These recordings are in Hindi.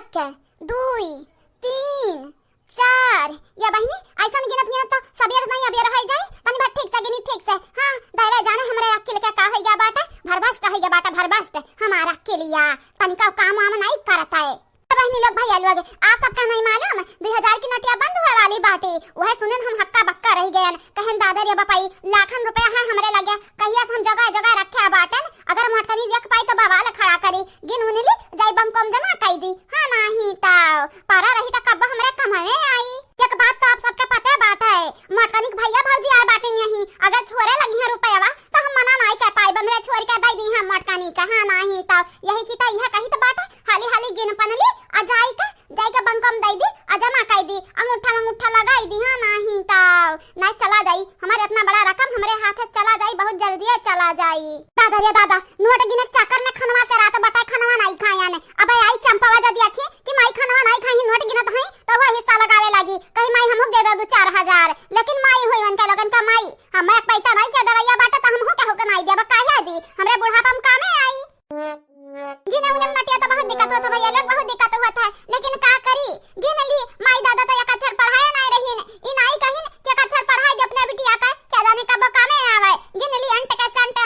एक दुई तीन चार या बहिनी ऐसा गिनत गिनत तो सबेर नहीं अबेर हो जाए तनी बात ठीक से गिनी ठीक से। हां दावे जाने हमरे अकेले के का हो गया बाटा भरबस्ट हो गया बाटा भरबस्ट हमारा के लिया तनी का काम वाम नहीं करता है। बहनी लोग भैया लोग आप सबका नहीं मालूम 2000 की नोटिया बंद हुए वाली बाटे वह सुनन हम हक्का बक्का रह गए कहन दादा रे बापाई लाखन रुपया है हमरे लगे कहिया हम जगह जगह रखे बाटन अगर मटकनी देख पाई तो बवाल खड़ा करी गिन उनली जाई बम कम जमा कई दी। हां नहीं तो पारा रही तो कब हमरे कमावे आई। एक बात तो आप सबके पता बाटा है मटकनी भैया भौजी आए बाटे नहीं अगर छोरे लगी है रुपया तो हम मना नहीं कर पाई बमरे छोड़ के दई दी हम मटकनी का। हां नहीं तो यही की तो यह कही तो बाटा हाली हाली गिन पनली आ जाई का बंकम दई दी आ जमा कई दी अंगूठा लगाई दी। हां नहीं तो नहीं चला जाई हमारे इतना बड़ा रकम हमरे हाथ चला जाई बहुत जल्दी चला जाई। दादा रे दादा नोट गिने चक्कर में खनवा से रात बटाई खनवा नहीं खाया ने अब आई चंपावा जदी आखी कि माई खनवा नहीं खाई नोट गिनत हई तो वो हिस्सा लगावे लगी कहीं माई हमहु दे दो 4000 लेकिन माई होई उनका लगन का माई हमरा पैसा नहीं के दवाइया बाटा तो हमहु के होके नहीं देबा काहे दी हमरे बुढ़ापा में कामे आई। गिने उन्हें नटिया तो बहुत दिक्कत होता भैया लोग बहुत दिक्कत होता है लेकिन का करी गिन ली माई दादा तो एक अक्षर पढ़ाया नहीं रही इ नहीं कहिन कि एक अक्षर पढ़ाई दे अपने बिटिया का क्या जाने कब कामे आवे। गिन ली अंट का संत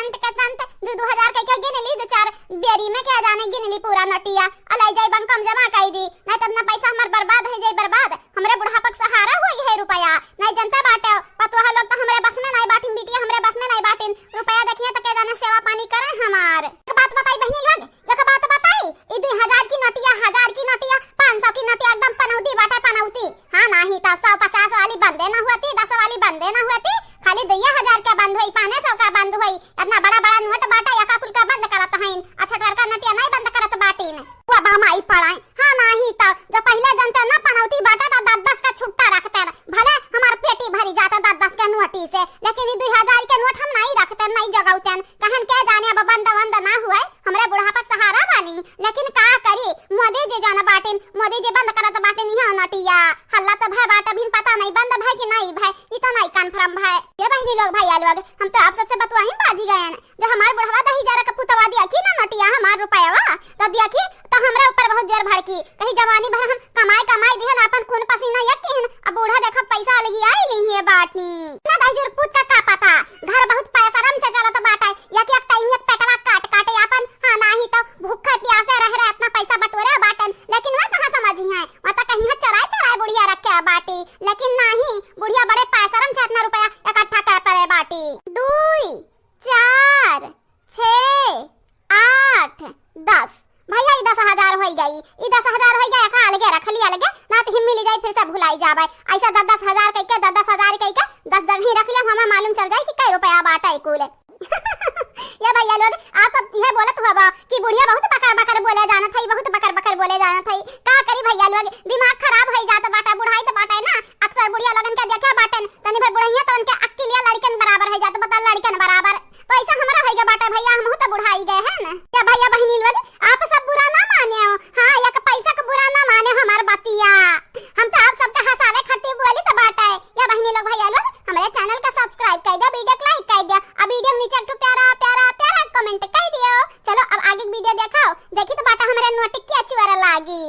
2000 के गिन ली दो चार बेरी में क्या जाने गिन ली पूरा नटिया अलाई जाई बंकम जमा कई दी नहीं तो इतना पैसा हमर बर्बाद हो जाई बर्बाद हमरे बुढ़ापा का सहारा होई है रुपया नहीं जनता बाटे पतोहा लोग तो हमरे बस में नहीं बाटिन बिटिया हमरे बस में नहीं बाटिन रुपया देखिए तो क्या जाने सेवा पानी करे हमार। एक बात बताई बहनी लोग एक बात बताई ई 2000 की नोटिया 1000 की नोटिया 500 की नोटिया एकदम पनौती बाटे पनौती। हां नहीं तो 150 वाली बंदे ना हुआती 10 वाली बंदे ना हुआती खाली 2000 का बंद हुई 500 का बंद हुई इतना बड़ा बड़ा नोट बाटा या कुल का बंद करत हईन अच्छा ठर का नोटिया नहीं बंद करत बाटीन वो हमारी पढ़ाई। हां नहीं तो जब पहले जनता ना पनौती बाटा तो 10 का छुट्टा रखते भले हमार पेटी भरी जाता 10 के नोटी से लेकिन 2000 के नोट हम नहीं रखते नहीं जगाउतन कहन के जाने अब बंद ना हुए हमरे बुढ़ापा सहारा बानी लेकिन का करी मोदी जी जाना बाटिन मोदी जी बंद करत बाटिन यहां नटिया हल्ला तो भय बाटा भी पता नहीं बंद भय कि नहीं भय इतना नहीं कंफर्म भय। ये बहनी लोग भैया लोग हम तो आप सबसे बतवाई बाजी गए जो हमार बुढ़वा दही जरा का पुतवा दिया की ना नटिया हमार रुपयावा तो दिया की तो हमरा ऊपर बहुत जोर भड़की कहीं जवानी भर हम कमाई दिहन अपन खून पसीना यकीन अब बूढ़ा देखा पैसा लगी आई ली है बाटनी ना दही जोर पूत का पता घर बहुत पैसा से चलत बाटा या कि टाइम एक पेटवा काटे अपन। हां नहीं तो भूखे प्यासे रह इतना पैसा बटोरे बाटन लेकिन वह कहां समझी है वह तो कहीं चराए बुढ़िया रखे बाटी लेकिन नहीं बुढ़िया बड़े पैसा से इतना रुपया इकट्ठा कर पड़े बाटी 2 4 6 8 10 भैया 10,000 हो गई 10,000 हो गया का अलगे रख लिया अलगे ना तो हिम मिल जाए फिर से भुलाई जावे ऐसा 10,000 कह के 10,000 कह के 10 जगह ही रख लिया हमें मालूम चल जाए कि कै रुपया बाटा कुल। ये भैया लोग आप सब यह बोलत हुआ कि बुढ़िया बहुत बकर बोले जाना था बहुत बकर बोले जाना था का करी भैया लोग दिमाग खराब हो जाता बाटा बुढ़ाई तो बाटा है ना अक्सर बुढ़िया लोगन के देखे बाटन तनी भर बुढ़िया तो उनके अकेलिया लड़कन बराबर हो जाता बता लड़कन बराबर तो ऐसा हमरा होइगा बाटा भैया हम तो बुढ़ाई गए हैं ना क्या भैया बहनी लोग आप सब बुरा ना माने हो। हां या पैसा का बुरा ना माने हमार बतिया हम तो आप सबका हंसावे खट्टी बोली तो बाटा है। या बहनी लोग भैया लोग हमारे चैनल का सब्सक्राइब कर दिया वीडियो को लाइक कर दिया अब वीडियो नीचे एक प्यारा कमेंट कर दियो। चलो अब आगे वीडियो देखो देखी तो बाटा हमारे नोटिक की अच्छी वाला लागी।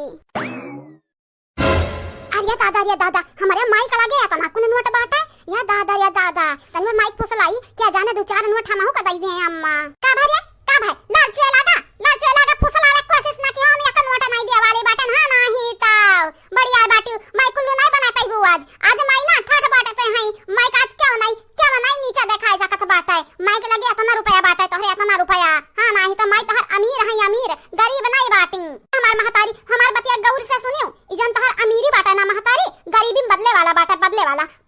अरे दादा हमारे माइक लगे या तो ना कुल नोट बाटा या दादा तन में माइक फुसलाई क्या जाने 2-4 नोट हम हो का दई दे अम्मा का भाई लड़ लगा फुसलावे कोशिश ना कि हम एक नोट नहीं दे वाली बाटन। हां नहीं तो बढ़िया बाटी माइक कुल्लू नहीं बना पाइबू आज माई ना ठाठ बाटे से हई माइक आज क्यों नहीं नीचे देखाई सकत बाटा माइक लगे इतना रुपया बाटा तो इतना रुपया। हां नहीं तो माई तोहर अमीर है अमीर गरीब नहीं बाटी हमार महतारी हमार बतिया गौर से सुनियो ई जन तोहर अमीरी बाटा ना महतारी गरीबी बदले वाला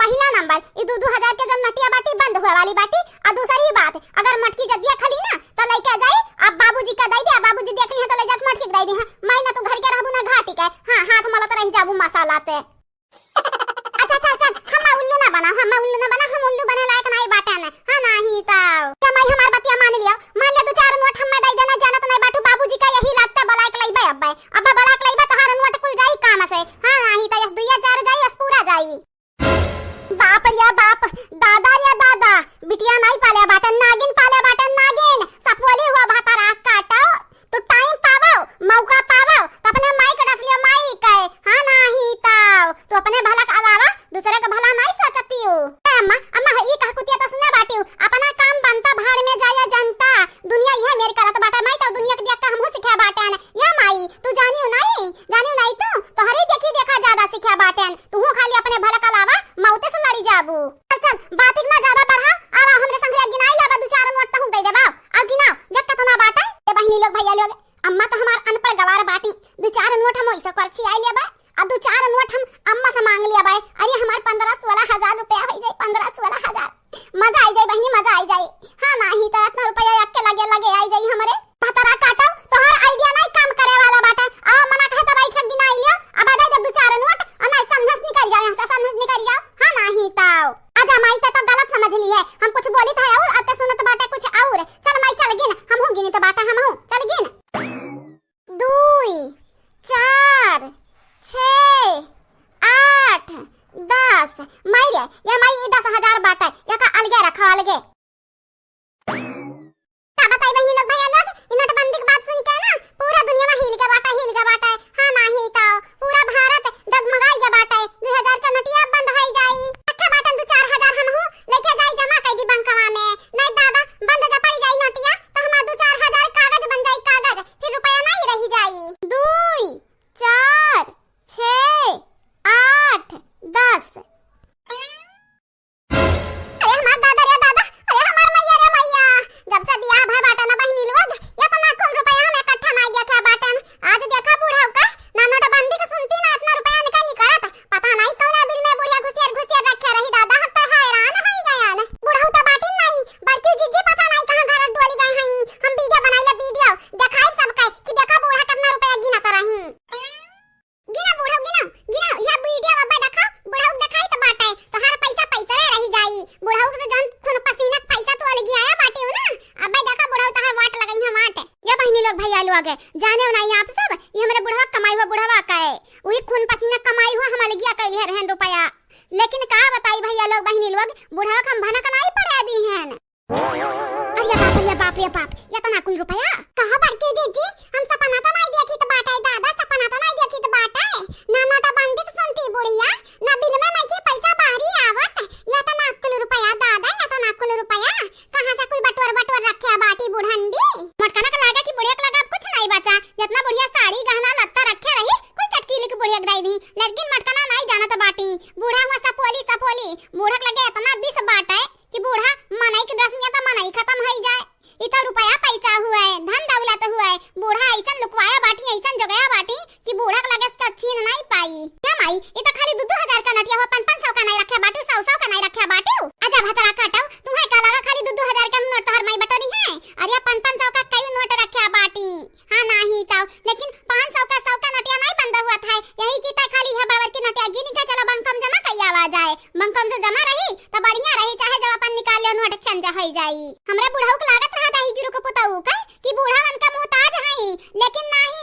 पहला नंबर ई 2-2000 के जन नटिया बाटी बंद हुए वाली बाटी और दूसरी बात अगर मटकी जदिया खली ना तो लइका जाई अब बाबूजी का दई दे बाबूजी देखली है तो ले जात मटकी दई दे मैं ना तू घर के रहबू ना घाटी के। हां हाथ मला तो रह जाबू मसाला ते अच्छा हम उल्लू ना बना हम उल्लू बने लायक नहीं बाटे ना। हां नहीं तो क्या मैं हमार बतिया मान लियो मान ले 2-4 नोट हम दई देना जानत नहीं बाटू बाबूजी का यही लगता बलाक लइबे अब्बा बलाक लइबे तोहार नोट कुल जाई काम से। हां नहीं तो 2-4 जाई बस पूरा जाई बाप रे बाप दादा बिटिया नहीं पाले बाटन नागिन सपवली हुआ भाता राख काटो तो टाइम पावो मौका पावो तो अपने माई के डसलियो माई अच्छी आई लिया बा अब दो चार नोट हम अम्मा से मांग लिया बाय अरे हमार 15-16 हजार रुपया हो जाए 15-16 हजार मजा आई जाए बहनी मजा आई जाए हां नहीं तो इतना रुपया एक के लगे आई जाए हमरे पतरा काटो तो हर आईडिया नहीं काम करे वाला बाटा आ मना कहे तो बैठ के गिना लियो अब आ दे दो चार नोट और नहीं संघर्ष निकल जाए हमसे संघर्ष निकल जाओ हां नहीं तो आजा माई तो गलत समझ ली है हम कुछ बोली था और आते सुनत बाटा कुछ और चल माई चल गिन हम हो गिनी तो बाटा हम हो चल गिन 2 4 6 8 10 माई रे ये माई 10,000 बाटा या का अलगे रखा अलगे का बताई बहनी लोग भैया लोग इन नोटबंदी की बात सुन के ना पूरा दुनिया में हिल गया बाटा हां नहीं तो पूरा भारत डगमगाई गया बाटा 2000 का नोटिया बंद हो जाई अच्छा बाटा 2-4 हजार हम हो लेके जाई जमा कर दी बैंकवा में नहीं दादा बंद जा पड़ जाई नोटिया तो हमार 2-4 हजार कागज बन जाई कागज फिर रुपया नहीं रह जाई 2 4 6 8 10 अरे हमार दादा रे दादा अरे हमार मैया रे मैया जब से बियाह भाई बाटा ना बहनी लोग या तो लाखों रुपया हम इकट्ठा ना दिया था बाटन आज देखा बूढ़ा का ना नोटबंदी के सुनती ना इतना रुपया निकाल निकलत पता नहीं कौन बिल में बुढ़िया घुसियर रखे रही दादा हम तो हैरान हो गया ना बूढ़ा तो बाटी नहीं बल्कि जीजी पता नहीं कहां घर डोली गए हैं हम वीडियो बनाइला वीडियो दिखाई सबके कि देखा बूढ़ा कितना रुपया गिनत रही गिना बूढ़ा गिना यह वीडियो अब देखा बूढ़ा दिखाई तो बाटा है तो हर पैसा रह जाई बूढ़ा को तो जन खून पसीना पैसा तो अलग आया बाटे हो ना अब देखा बूढ़ा तो हर वाट लगाई हम वाट ये बहनी लोग भैया लोग जाने नहीं आप सब ये हमारे बुढ़वा कमाई हुआ बुढ़वा का है वही खून पसीना कमाई हुआ हम अलगिया कैली है रहन रुपया लेकिन का बताई भैया लोग बहनी लोग बुढ़वा का हम भनक नहीं पड़ा दी हैं अरे बाप ये तो ना कुल रुपया कहां पर के जी हम सपना तो नहीं देखी तो बाटा है दादा सपना तो नहीं देखी तो बाटा है ना नोटबंदी की सुनती बुढ़िया ना बिल में नहीं पैसा बाहरी आवत या तो ना कुल रुपया दादा या तो ना कुल रुपया कहां से कुल बटोर रखे बाटी बुढ़ंदी मटकाना का लागा कि बुढ़िया का लगा कुछ नहीं बचा जितना बुढ़िया साड़ी गहना लत्ता रखे रही कुल चटकी लेके बुढ़िया गई दी लेकिन मटकाना नहीं जाना तो बाटी बूढ़ा हुआ सपोली बूढ़ा लगे इतना 20 बाटा है कि बूढ़ा मनाई के 10 में तो मनाई खत्म हो जाए इतना रुपया पैसा हुआ है धन दौलत हुआ है बूढ़ा ऐसा लुकवाया बाटी ऐसा जगया बाटी कि बूढ़ा के लगे इसका छीन नहीं पाई क्या माई ये तो खाली 2-2 हजार का नटिया हो 500 का नहीं रखे बाटू 100 का नहीं रखे बाटू आजा भतरा काटाओ तुम्हें का लगा खाली 2-2 हजार का नोट हर माई बटोरी है अरे 500 का कई नोट रखे बाटी हां नहीं तो लेकिन 500 का 100 का नटिया नहीं बंदा हुआ था यही की तो खाली है बड़वर की नटिया गिन के चलो बंकम जमा कई आ जाए बंकम जो जमा रही तो बढ़िया रही चाहे जब अपन निकाल ले नोट चंजा हो जाई हमरा बुढ़ाऊ के लागत रहा दाही जुरो को पताऊ का कि बूढ़ा मन का मोहताज है लेकिन नहीं